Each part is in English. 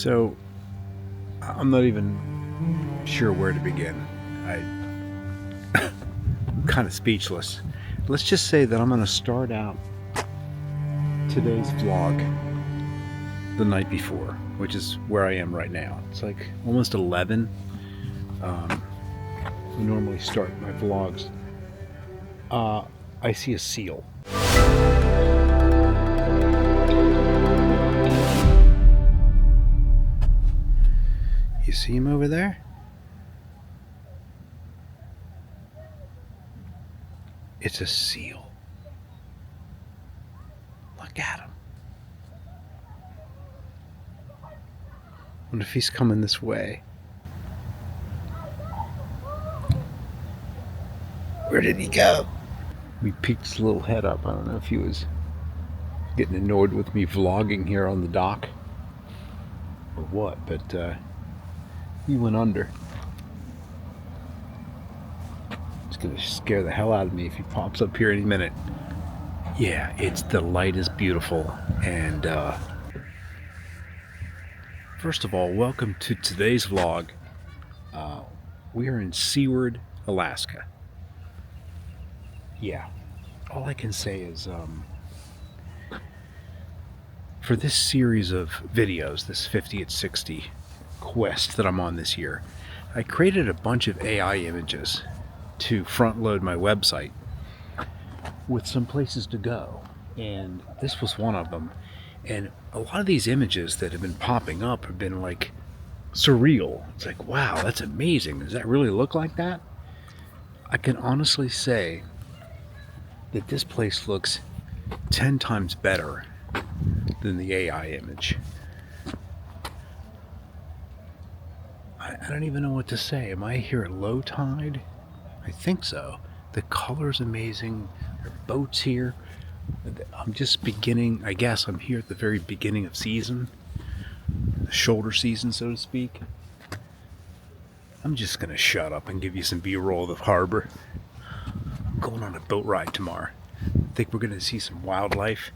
So, I'm not even sure where to begin. I'm kind of speechless. Let's just say that I'm going to start out today's vlog the night before, which is where I am right now. It's like almost 11. I normally start my vlogs. I see a seal. You see him over there? It's a seal. Look at him. Wonder if he's coming this way. Where did he go? We peeked his little head up. I don't know if he was getting annoyed with me vlogging here on the dock or what, but he went under. It's gonna scare the hell out of me if he pops up here any minute. Yeah, the light is beautiful. And first of all, welcome to today's vlog. We are in Seward, Alaska. Yeah, all I can say is for this series of videos, this 50 at 60 quest that I'm on this year, I created a bunch of AI images to front load my website with some places to go, and this was one of them. And a lot of these images that have been popping up have been like surreal. It's like, wow, that's amazing. Does that really look like that? I can honestly say that this place looks 10 times better than the AI image. I don't even know what to say. Am I here at low tide? I think so. The color's amazing. There are boats here. I'm just beginning, I guess I'm here at the very beginning of season. The shoulder season, so to speak. I'm just gonna shut up and give you some B-roll of the harbor. I'm going on a boat ride tomorrow. I think we're gonna see some wildlife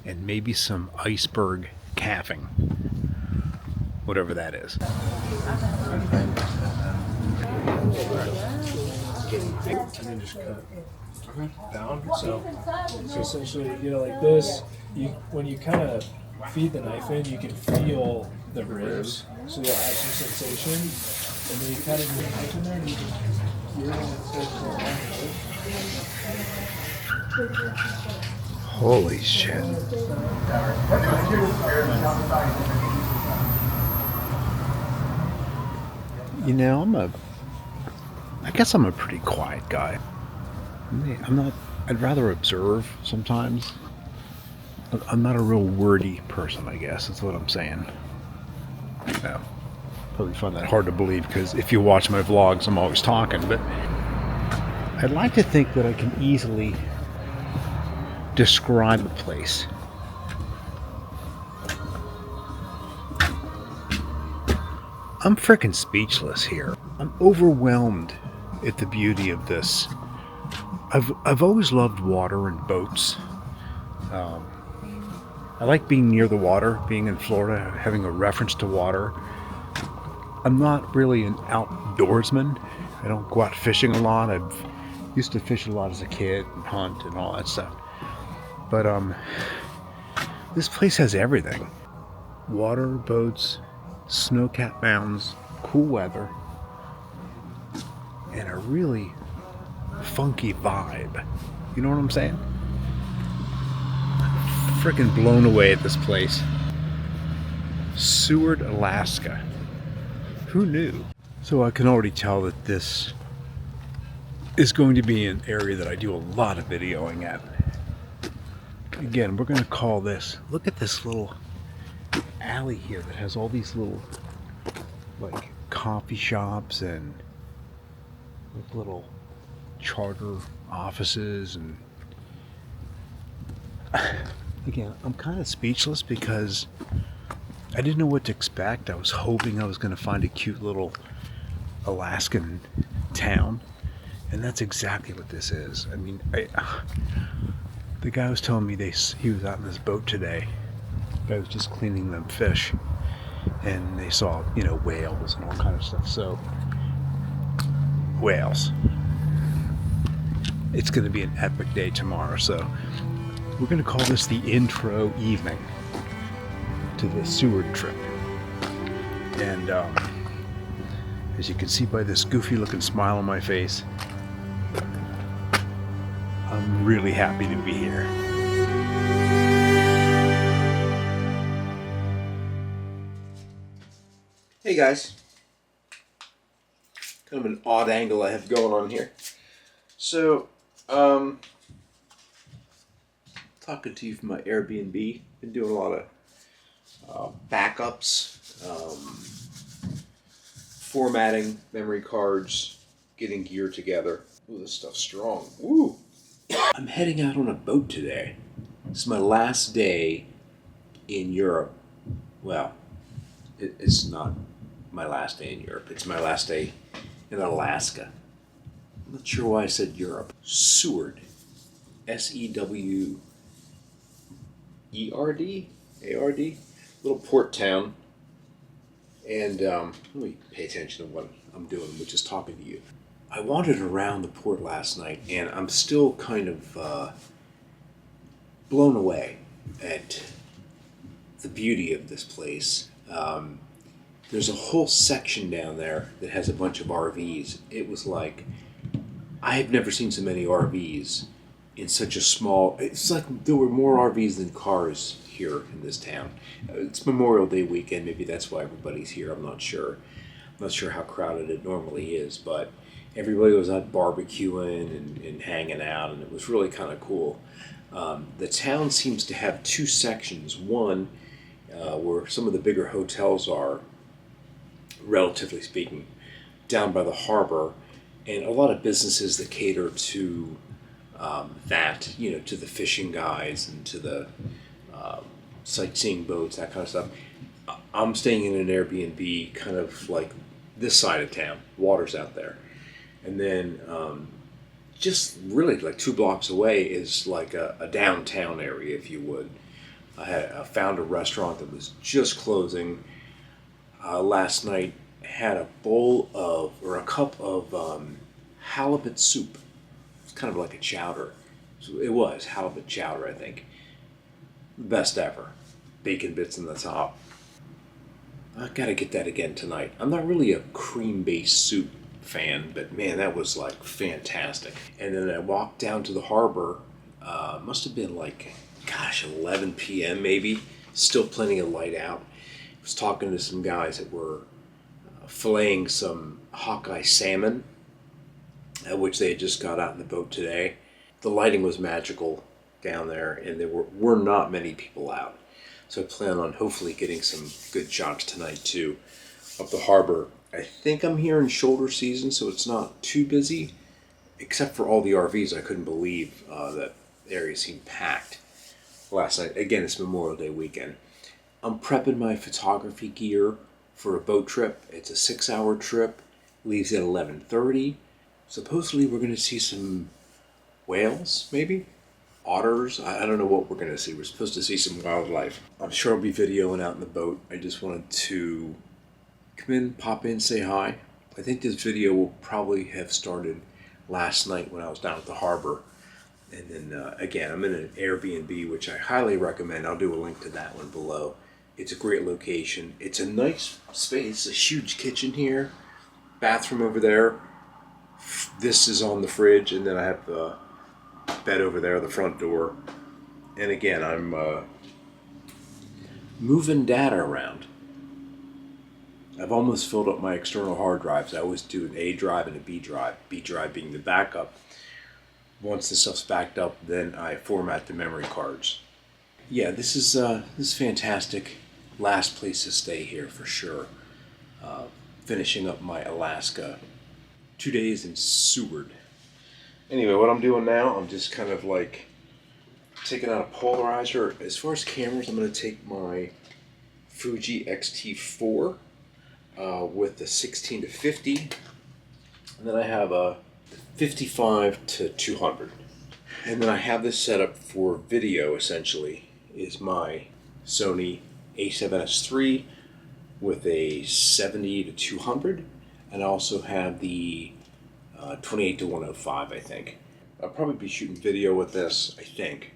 and maybe some iceberg calving. Whatever that is. And then just cut down. So essentially, like this, when you kind of feed the knife in, you can feel the ribs, so you'll have some sensation. And then you kind of do the knife in there, and you can hear when it starts going on. Holy shit. You know, I guess I'm a pretty quiet guy. I'd rather observe sometimes. I'm not a real wordy person, I guess, is what I'm saying. Yeah. Probably find that hard to believe because if you watch my vlogs, I'm always talking, but I'd like to think that I can easily describe a place. I'm freaking speechless here. I'm overwhelmed at the beauty of this. I've always loved water and boats. I like being near the water, being in Florida, having a reference to water. I'm not really an outdoorsman. I don't go out fishing a lot. I've used to fish a lot as a kid and hunt and all that stuff. But this place has everything. Water, boats, snow-capped mountains, cool weather, and a really funky vibe. You know what I'm saying? I'm freaking blown away at this place. Seward, Alaska. Who knew? So I can already tell that this is going to be an area that I do a lot of videoing at. Again, we're going to call this, look at this little alley here that has all these little like coffee shops and little charter offices, and again, I'm kind of speechless because I didn't know what to expect. I was hoping I was going to find a cute little Alaskan town, and that's exactly what this is. I mean, the guy was telling me he was out in this boat today. I was just cleaning them fish, and they saw, whales and all kind of stuff. So, whales. It's going to be an epic day tomorrow, so we're going to call this the intro evening to the Seward trip. And as you can see by this goofy looking smile on my face, I'm really happy to be here. Hey guys, kind of an odd angle I have going on here. So, talking to you from my Airbnb. Been doing a lot of backups, formatting memory cards, getting gear together. Ooh, this stuff's strong. Woo! I'm heading out on a boat today. This is my last day in Europe. Well, it's not my last day in Europe. It's my last day in Alaska. I'm not sure why I said Europe. Seward. Sewerd? A-R-D? Little port town. And let me pay attention to what I'm doing, which is talking to you. I wandered around the port last night, and I'm still kind of blown away at the beauty of this place. There's a whole section down there that has a bunch of RVs. It was like, I have never seen so many RVs in such a small, it's like there were more RVs than cars here in this town. It's Memorial Day weekend, maybe that's why everybody's here, I'm not sure. I'm not sure how crowded it normally is, but everybody was out barbecuing and hanging out, and it was really kind of cool. The town seems to have two sections. One, where some of the bigger hotels are, relatively speaking, down by the harbor, and a lot of businesses that cater to that, to the fishing guys and to the sightseeing boats, that kind of stuff. I'm staying in an Airbnb kind of like this side of town, water's out there. And then just really like 2 blocks away is like a downtown area, if you would. I found a restaurant that was just closing. Last night had a cup of halibut soup. It's kind of like a chowder. So it was halibut chowder, I think. Best ever. Bacon bits in the top. I gotta get that again tonight. I'm not really a cream-based soup fan, but man, that was like fantastic. And then I walked down to the harbor. Must have been like, 11 p.m. maybe. Still plenty of light out. I was talking to some guys that were filleting some Hawkeye salmon, which they had just got out in the boat today. The lighting was magical down there, and there were not many people out. So I plan on hopefully getting some good shots tonight too of the harbor. I think I'm here in shoulder season, so it's not too busy, except for all the RVs. I couldn't believe that area seemed packed last night. Again, it's Memorial Day weekend. I'm prepping my photography gear for a boat trip. It's a 6-hour trip. Leaves at 11:30. Supposedly we're going to see some whales, maybe? Otters? I don't know what we're going to see. We're supposed to see some wildlife. I'm sure I'll be videoing out in the boat. I just wanted to come in, pop in, say hi. I think this video will probably have started last night when I was down at the harbor. And then again, I'm in an Airbnb, which I highly recommend. I'll do a link to that one below. It's a great location. It's a nice space, a huge kitchen here, bathroom over there. This is on the fridge, and then I have the bed over there, the front door. And again, I'm moving data around. I've almost filled up my external hard drives. I always do an A drive and a B drive. B drive being the backup. Once the stuff's backed up, then I format the memory cards. Yeah, this is fantastic. Last place to stay here for sure. Finishing up my Alaska 2 days in Seward. Anyway, what I'm doing now, I'm just kind of like taking out a polarizer. As far as cameras, I'm going to take my Fuji X-T4 with the 16 to 50, and then I have a 55 to 200. And then I have this set up for video, essentially, is my Sony a7S III with a 70 to 200, and I also have the 28 to 105, I think. I'll probably be shooting video with this, I think,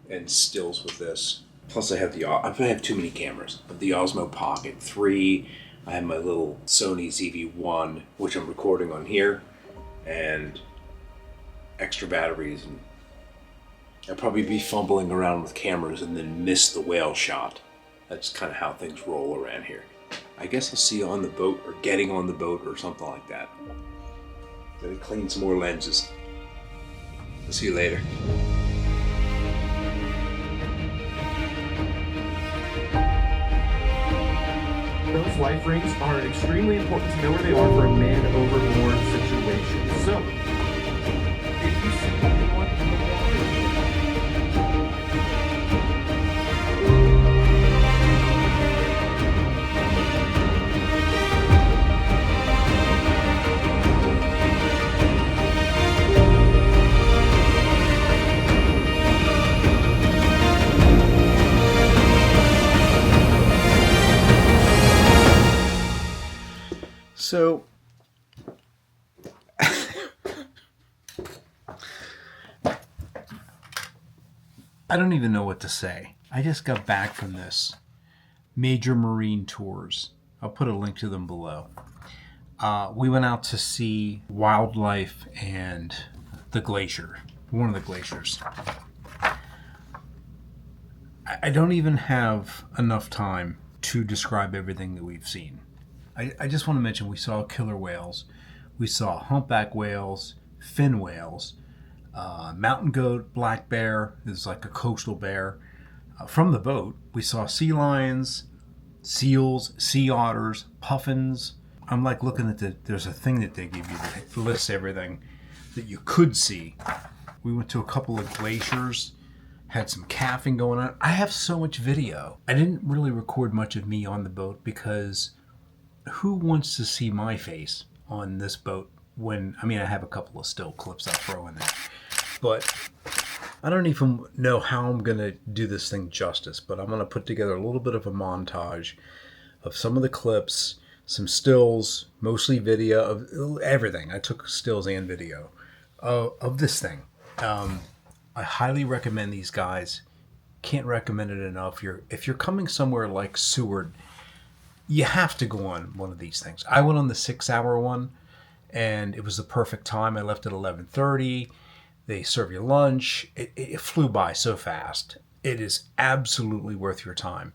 and stills with this. Plus I have I have too many cameras. I have the Osmo Pocket 3, I have my little Sony ZV-1, which I'm recording on here, and extra batteries, and I'll probably be fumbling around with cameras and then miss the whale shot. That's kind of how things roll around here. I guess I'll see you on the boat, or getting on the boat, or something like that. Gotta clean some more lenses. I'll see you later. Those life rings are extremely important to know where they are for a man overboard situation. So, if you see anyone in the So, I don't even know what to say. I just got back from this Major Marine Tours. I'll put a link to them below. We went out to see wildlife and the glacier, one of the glaciers. I don't even have enough time to describe everything that we've seen. I just want to mention we saw killer whales, we saw humpback whales, fin whales, mountain goat, black bear is like a coastal bear. From the boat, we saw sea lions, seals, sea otters, puffins. I'm like looking at there's a thing that they give you that lists everything that you could see. We went to a couple of glaciers, had some calving going on. I have so much video. I didn't really record much of me on the boat because who wants to see my face on this boat when, I have a couple of still clips I'll throw in there. But I don't even know how I'm going to do this thing justice, but I'm going to put together a little bit of a montage of some of the clips, some stills, mostly video of everything. I took stills and video of this thing. I highly recommend these guys. Can't recommend it enough. If you're coming somewhere like Seward, you have to go on one of these things. I went on the 6-hour one, and it was the perfect time. I left at 11:30. They serve you lunch. It flew by so fast. It is absolutely worth your time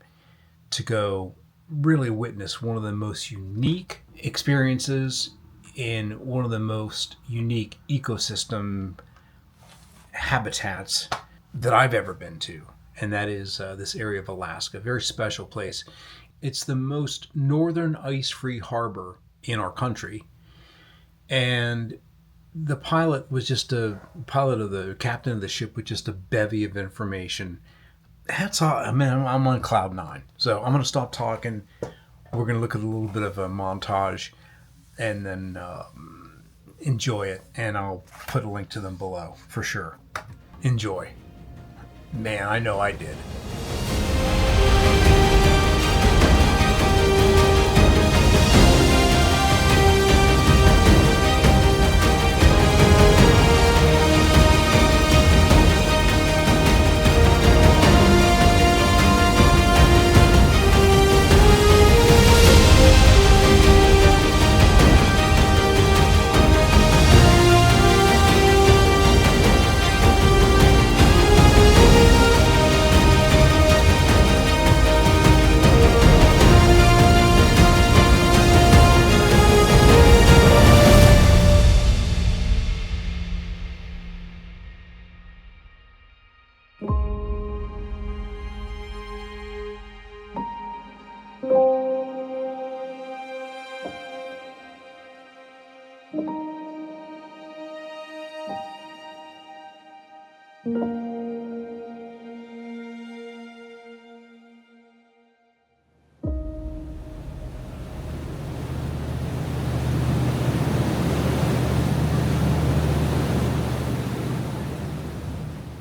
to go really witness one of the most unique experiences in one of the most unique ecosystem habitats that I've ever been to. And that is this area of Alaska, a very special place. It's the most northern ice-free harbor in our country. And the pilot was just the captain of the ship with just a bevy of information. Hats off. I'm on cloud nine. So I'm going to stop talking. We're going to look at a little bit of a montage and then enjoy it. And I'll put a link to them below for sure. Enjoy. Man, I know I did.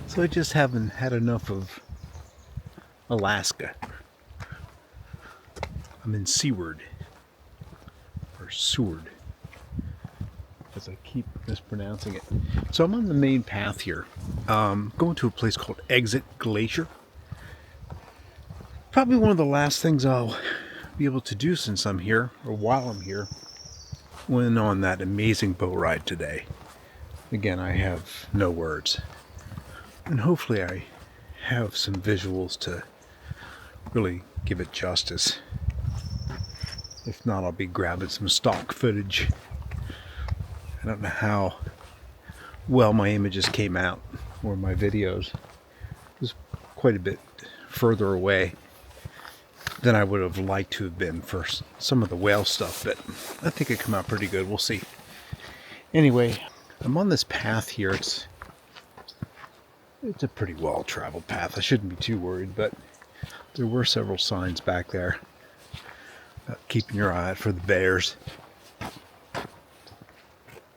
So I just haven't had enough of Alaska. I'm in Seward, or Seward, as I keep mispronouncing it. So I'm on the main path here, going to a place called Exit Glacier. Probably one of the last things I'll be able to do since I'm here, or while I'm here. Went on that amazing boat ride today. Again, I have no words. And hopefully I have some visuals to really give it justice. If not, I'll be grabbing some stock footage. I don't know how well my images came out, or my videos. It was quite a bit further away than I would have liked to have been for some of the whale stuff, but I think it came out pretty good. We'll see. Anyway, I'm on this path here. It's a pretty well-traveled path. I shouldn't be too worried, but there were several signs back there about keeping your eye out for the bears.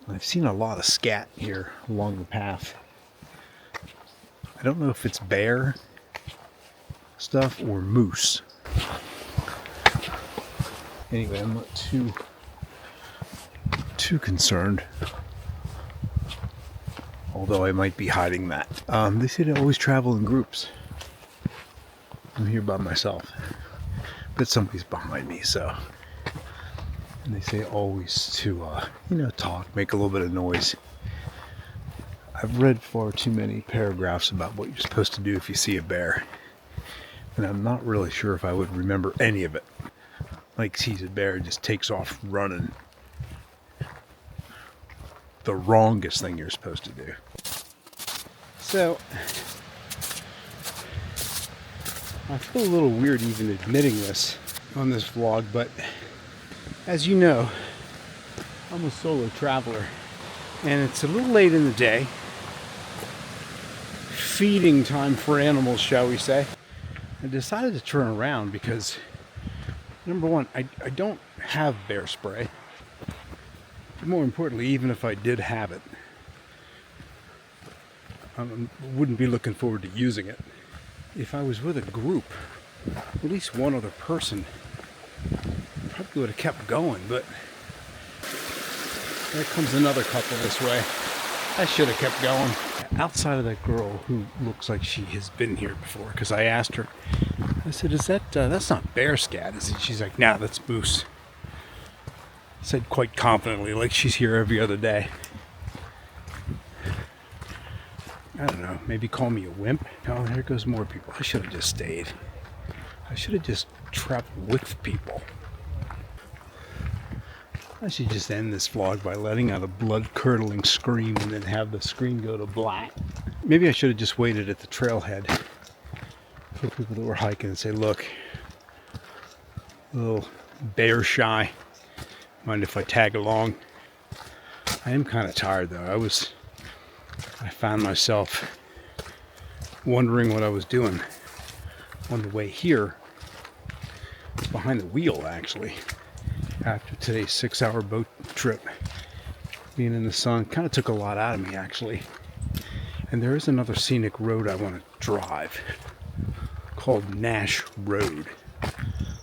I've seen a lot of scat here along the path. I don't know if it's bear stuff or moose. Anyway, I'm not too concerned, although I might be hiding that. They say to always travel in groups. I'm here by myself, but somebody's behind me, so. And they say always to, talk, make a little bit of noise. I've read far too many paragraphs about what you're supposed to do if you see a bear, and I'm not really sure if I would remember any of it. Like, sees a bear, just takes off running. The wrongest thing you're supposed to do. So, I feel a little weird even admitting this on this vlog, but as you know, I'm a solo traveler, and it's a little late in the day. Feeding time for animals, shall we say. I decided to turn around because, number one, I don't have bear spray. More importantly, even if I did have it, I wouldn't be looking forward to using it. If I was with a group, at least one other person, probably would have kept going, but there comes another couple this way. I should have kept going. Outside of that girl who looks like she has been here before, because I asked her, I said, "Is that's not bear scat, is it?" She's like, "Nah, that's moose." Said quite confidently, like she's here every other day. I don't know, maybe call me a wimp. Oh, here goes more people. I should have just stayed. I should have just traveled with people. I should just end this vlog by letting out a blood-curdling scream and then have the screen go to black. Maybe I should have just waited at the trailhead for people that were hiking and say, "Look, a little bear shy. Mind if I tag along?" I am kind of tired though. I found myself wondering what I was doing on the way here, behind the wheel actually, after today's 6-hour boat trip. Being in the sun kind of took a lot out of me actually. And there is another scenic road I want to drive called Nash Road.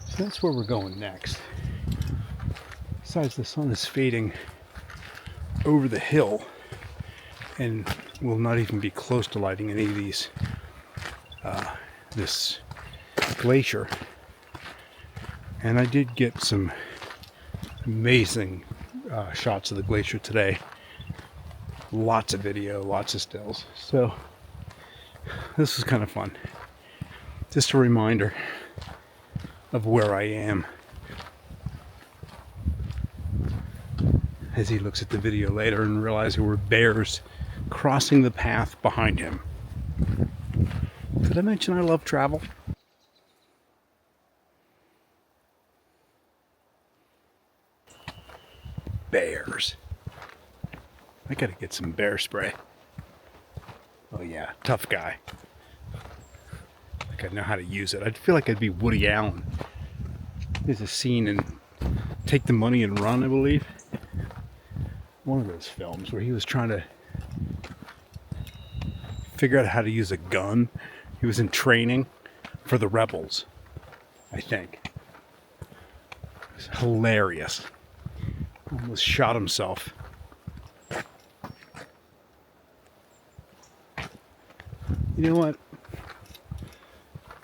So that's where we're going next. Besides, the sun is fading over the hill and will not even be close to lighting any of these, this glacier. And I did get some amazing shots of the glacier today. Lots of video, lots of stills. So this was kind of fun. Just a reminder of where I am as he looks at the video later and realizes there were bears crossing the path behind him. Did I mention I love travel? Bears. I gotta get some bear spray. Oh yeah, tough guy. Like I know how to use it. I feel like I'd be Woody Allen. There's a scene in Take the Money and Run, I believe. One of those films where he was trying to figure out how to use a gun. He was in training for the rebels, I think. It's hilarious. Almost shot himself. You know what?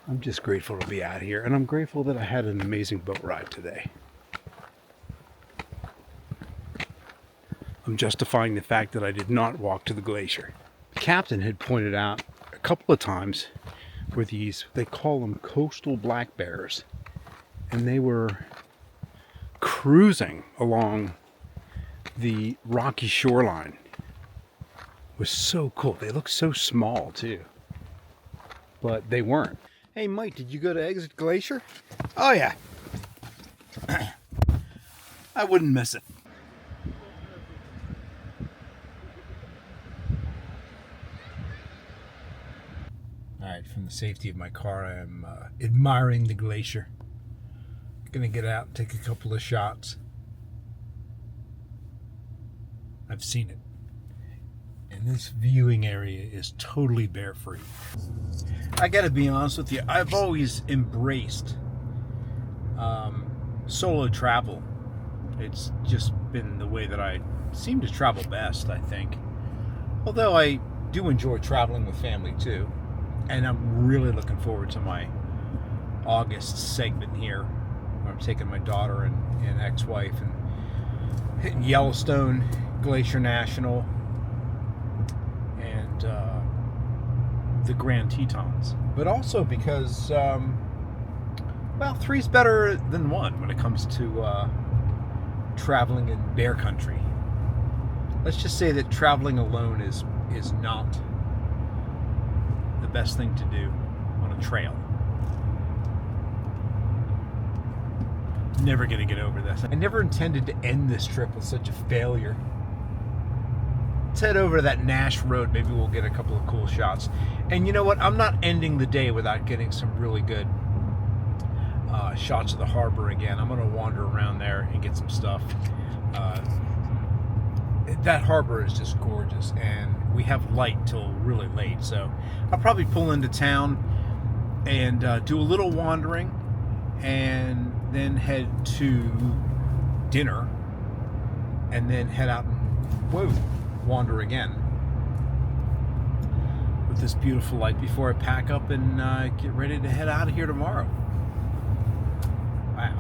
I'm just grateful to be out here, and I'm grateful that I had an amazing boat ride today. I'm justifying the fact that I did not walk to the glacier. The captain had pointed out a couple of times where these, they call them coastal black bears, and they were cruising along the rocky shoreline. It was so cool. They looked so small too, but they weren't. Hey Mike, did you go to Exit Glacier? Oh yeah. I wouldn't miss it. Alright, from the safety of my car, I am admiring the glacier. Gonna get out and take a couple of shots. I've seen it. And this viewing area is totally bear free. I gotta be honest with you, I've always embraced solo travel. It's just been the way that I seem to travel best, I think. Although I do enjoy traveling with family too. And I'm really looking forward to my August segment here, where I'm taking my daughter and ex-wife and hitting Yellowstone, Glacier National, and the Grand Tetons. But also because, well, three's better than one when it comes to traveling in bear country. Let's just say that traveling alone is not the best thing to do on a trail. Never gonna get over this. I never intended to end this trip with such a failure. Let's head over to that Nash Road. Maybe we'll get a couple of cool shots. And you know what? I'm not ending the day without getting some really good shots of the harbor again. I'm gonna wander around there and get some stuff. That harbor is just gorgeous, and we have light till really late, so I'll probably pull into town and do a little wandering, and then head to dinner, and then head out and wander again with this beautiful light before I pack up and get ready to head out of here tomorrow. Wow.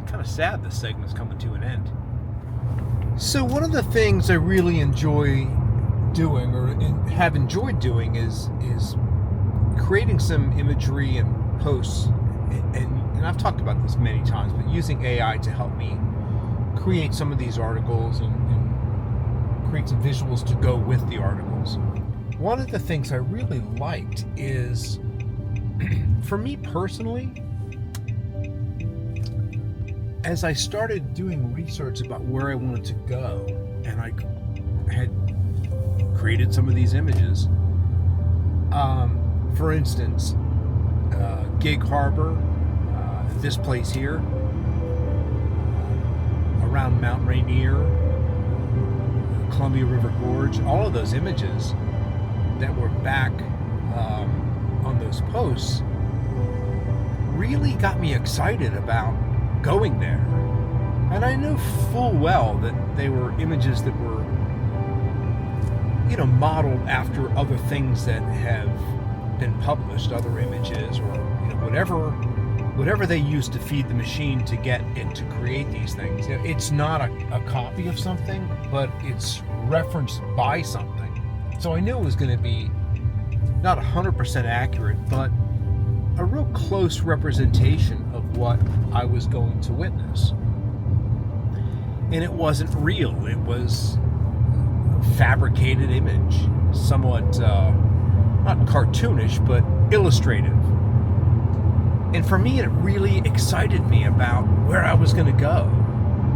Kind of sad this segment's coming to an end. So one of the things I really enjoy doing, or have enjoyed doing, is creating some imagery and posts, and I've talked about this many times, but using AI to help me create some of these articles and create some visuals to go with the articles. One of the things I really liked is, for me personally, as I started doing research about where I wanted to go, and I had created some of these images, for instance, Gig Harbor, this place here, around Mount Rainier, Columbia River Gorge, all of those images that were back on those posts really got me excited about going there. And I knew full well that they were images that were, modeled after other things that have been published, other images, or whatever they used to feed the machine to get it to create these things. It's not a copy of something, but it's referenced by something. So I knew it was going to be not 100% accurate, but a real close representation of what I was going to witness. And it wasn't real. It was a fabricated image, somewhat not cartoonish, but illustrative. And for me, it really excited me about where I was going to go.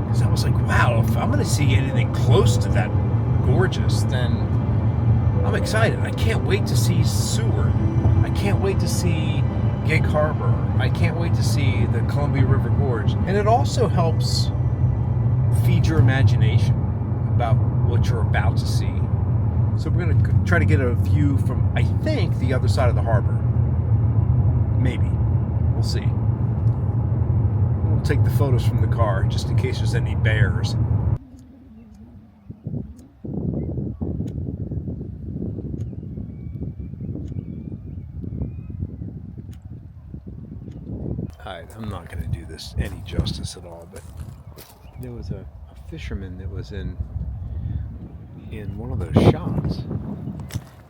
Because I was like, wow, if I'm going to see anything close to that gorgeous, then I'm excited. I can't wait to see Seward. I can't wait to see Gig Harbor. I can't wait to see the Columbia River Gorge. And it also helps feed your imagination about what you're about to see. So we're going to try to get a view from, I think, the other side of the harbor. Maybe. We'll see. take the photos from the car just in case there's any bears. I'm not going to do this any justice at all, but there was a fisherman that was in one of those shots,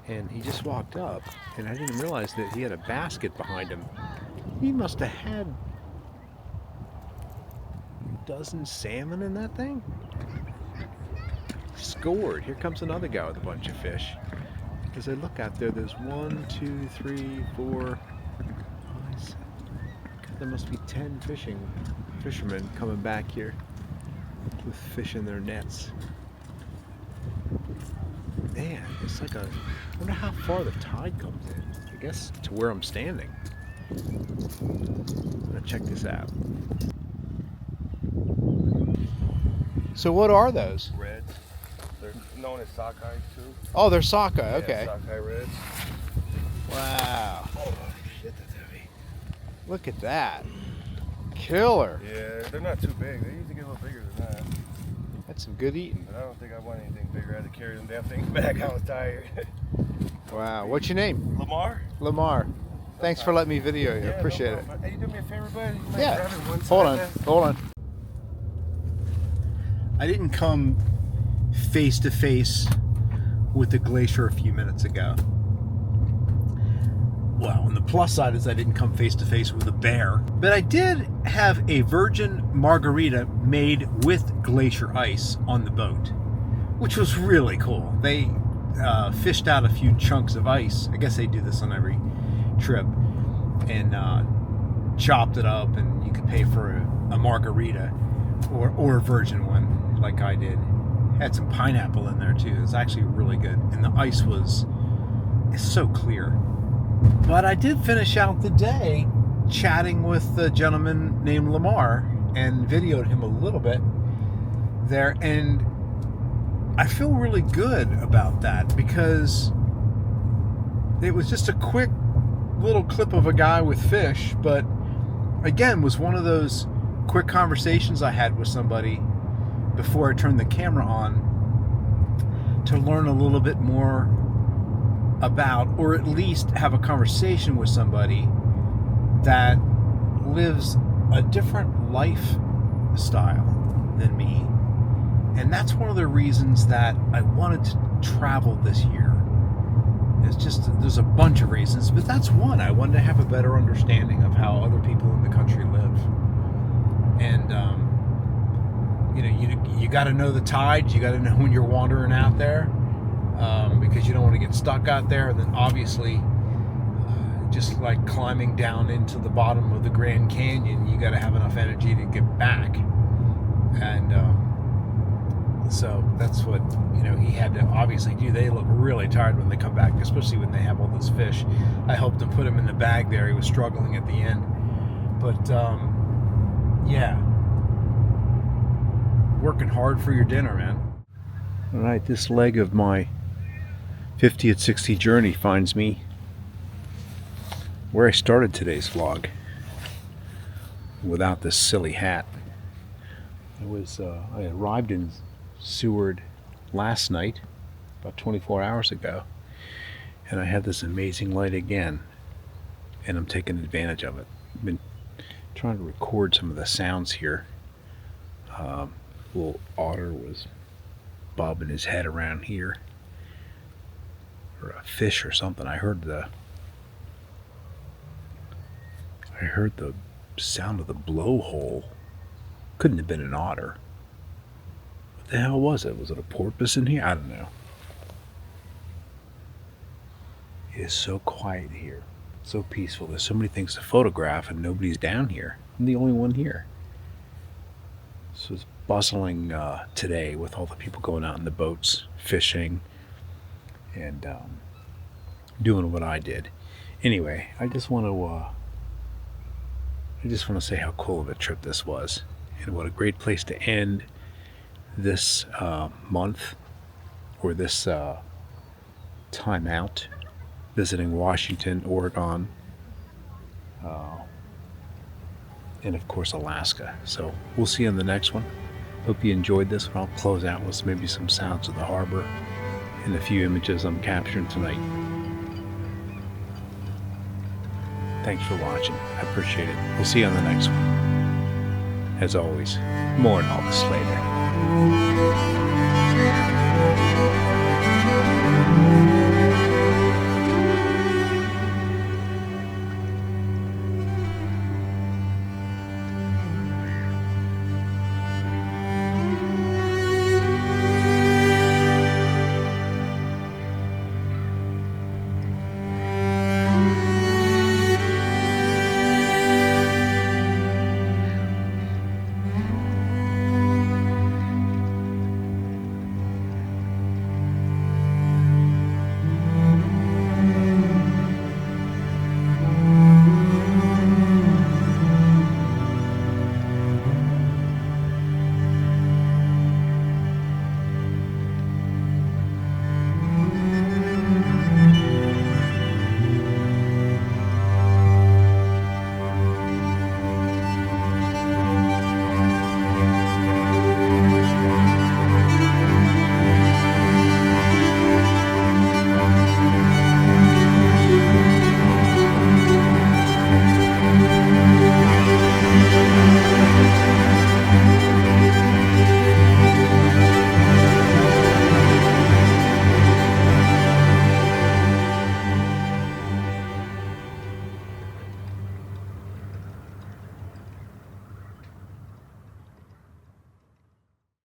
and he just walked up, and I didn't realize that he had a basket behind him. He must have had a dozen salmon in that thing. Scored. Here comes another guy with a bunch of fish. As I look out there, there's 1, 2, 3, 4, 5, 6. There must be 10 fishermen coming back here with fish in their nets. Man, it's like I wonder how far the tide comes in. I guess to where I'm standing. I'm gonna check this out. So what are those? Reds. They're known as sockeye too. Oh, they're sockeye. Okay. Yeah, sockeye reds. Wow. Oh shit, that's heavy. Look at that. Killer. Yeah, they're not too big. They usually get a little bigger than that. That's some good eating. But I don't think I want anything bigger. I had to carry them damn things back. I was tired. Wow. What's your name? Lamar? Lamar. Thanks for letting me video you. Appreciate it. Hey, you do me a favor, buddy? You might Yeah. grab it one Hold side on. there. Hold on. I didn't come face to face with the glacier a few minutes ago. Well, on the plus side is I didn't come face to face with a bear, but I did have a virgin margarita made with glacier ice on the boat, which was really cool. They fished out a few chunks of ice. I guess they do this on every trip, and chopped it up, and you could pay for a margarita or a virgin one like I did. Had some pineapple in there too. It was actually really good, and the ice it's so clear. But I did finish out the day chatting with a gentleman named Lamar and videoed him a little bit there, and I feel really good about that because it was just a quick little clip of a guy with fish, but again was one of those quick conversations I had with somebody before I turned the camera on to learn a little bit more about, or at least have a conversation with somebody that lives a different lifestyle than me. And that's one of the reasons that I wanted to travel this year. It's just, there's a bunch of reasons, but that's one. I wanted to have a better understanding of how other people in the country live. And, you got to know the tides. You got to know when you're wandering out there, because you don't want to get stuck out there. And then obviously, just like climbing down into the bottom of the Grand Canyon, you got to have enough energy to get back. And so that's what he had to obviously do. They look really tired when they come back, especially when they have all those fish. I helped him put him in the bag there. He was struggling at the end, but yeah, working hard for your dinner, man. All right, this leg of my 50 at 60 journey finds me where I started today's vlog, without this silly hat. I arrived in Seward last night, about 24 hours ago, and I had this amazing light again, and I'm taking advantage of it. I've been trying to record some of the sounds here. Little otter was bobbing his head around here, or a fish or something. I heard the sound of the blowhole. Couldn't have been an otter. What the hell was it? Was it a porpoise in here? I don't know. It is so quiet here, so peaceful. There's so many things to photograph and nobody's down here. I'm the only one here. So it's bustling today with all the people going out in the boats, fishing, and doing what I did. Anyway, I just want to say how cool of a trip this was, and what a great place to end this month, or this time out, visiting Washington, Oregon, and of course Alaska. So we'll see you on the next one. Hope you enjoyed this one. I'll close out with maybe some sounds of the harbor and a few images I'm capturing tonight. Thanks for watching. I appreciate it. We'll see you on the next one. As always, more on all this later.